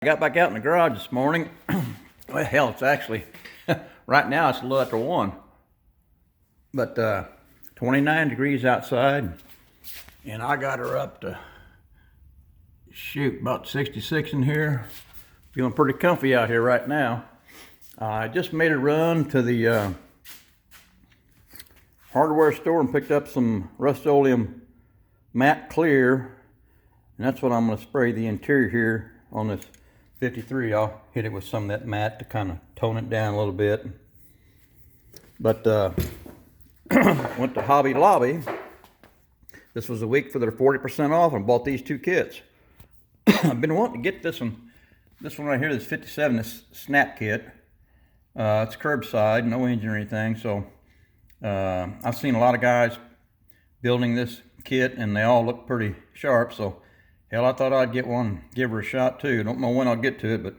I got back out in the garage this morning. Well, hell, it's actually, right now it's a little after 1. But 29 degrees outside. And I got her up to, shoot, about 66 in here. Feeling pretty comfy out here right now. I just made a run to the hardware store and picked up some Rust-Oleum matte clear. And that's what I'm going to spray the interior here on this 53. I'll hit it with some of that matte to kind of tone it down a little bit. But went to Hobby Lobby. This was a week for their 40% off and bought these two kits. I've been wanting to get this one. This one right here, this 57, this snap kit. It's curbside, no engine or anything. So I've seen a lot of guys building this kit and they all look pretty sharp. So hell, I thought I'd get one, give her a shot too. Don't know when I'll get to it, but.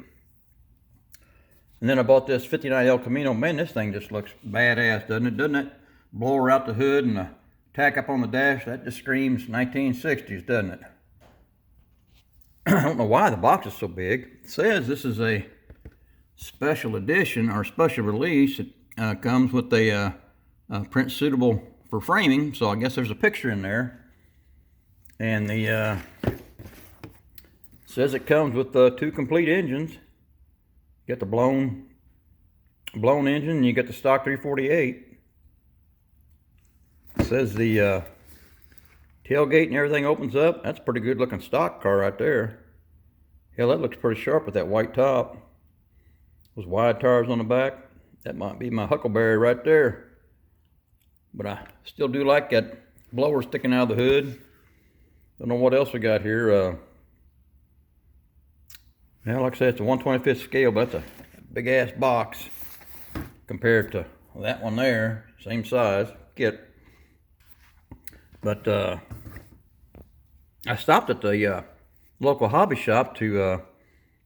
And then I bought this 59 El Camino. Man, this thing just looks badass, doesn't it? Doesn't it? Blower out the hood and the tack up on the dash, that just screams 1960s, doesn't it? I don't know why the box is so big. It says this is a special edition or special release. It comes with a print suitable for framing, so I guess there's a picture in there. And the says it comes with 2 complete engines. You got the blown engine, and you got the stock 348. It says the tailgate and everything opens up. That's a pretty good looking stock car right there. Hell, that looks pretty sharp with that white top. Those wide tires on the back. That might be my Huckleberry right there. But I still do like that blower sticking out of the hood. Don't know what else we got here. Well, like I said, it's a 1/25 scale, but that's a big ass box compared to that one there. Same size kit. But I stopped at the local hobby shop to,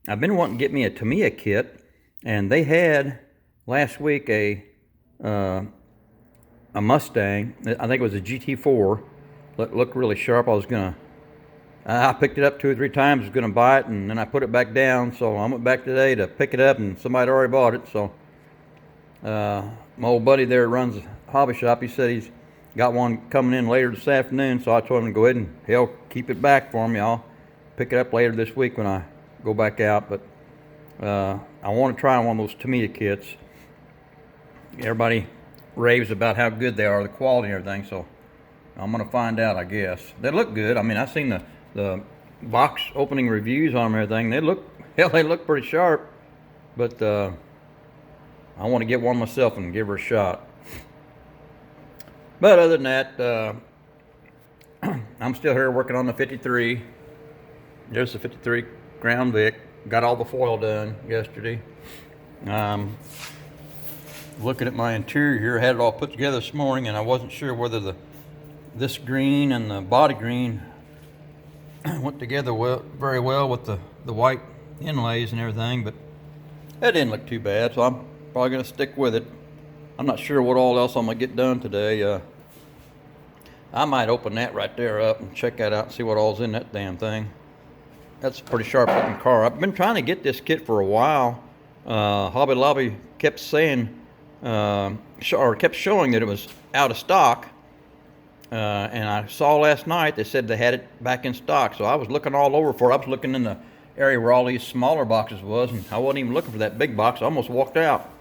I've been wanting to get me a Tamiya kit, and they had last week a Mustang. I think it was a GT4. Looked really sharp. I picked it up 2 or 3 times, was gonna buy it, and then I put it back down. So I went back today to pick it up, and somebody already bought it. So my old buddy there runs a hobby shop. He said he's got one coming in later this afternoon, so I told him to go ahead and hell, keep it back for me. I'll pick it up later this week when I go back out. But I want to try one of those Tamiya kits. Everybody raves about how good they are, the quality and everything. So I'm gonna find out, I guess. They look good. I mean, I've seen the box opening reviews on them and everything. They look pretty sharp. But I want to get one myself and give her a shot. But other than that, I'm still here working on the 53. There's the 53 Crown Vic. Got all the foil done yesterday. Looking at my interior here, I had it all put together this morning, and I wasn't sure whether this green and the body green went together very well with the white inlays and everything, but that didn't look too bad, so I'm probably going to stick with it. I'm not sure what all else I'm going to get done today. I might open that right there up and check that out and see what all's in that damn thing. That's a pretty sharp looking car. I've been trying to get this kit for a while. Hobby Lobby kept saying, or kept showing that it was out of stock. And I saw last night they said they had it back in stock. So I was looking all over for it. I was looking in the area where all these smaller boxes was, and I wasn't even looking for that big box. I almost walked out.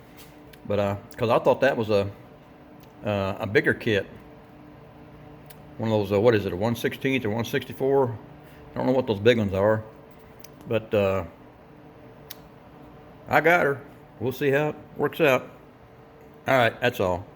But because I thought that was a bigger kit, one of those what is it, a 1/16 or 1/64? I don't know what those big ones are, but I got her. We'll see how it works out. All right, that's all.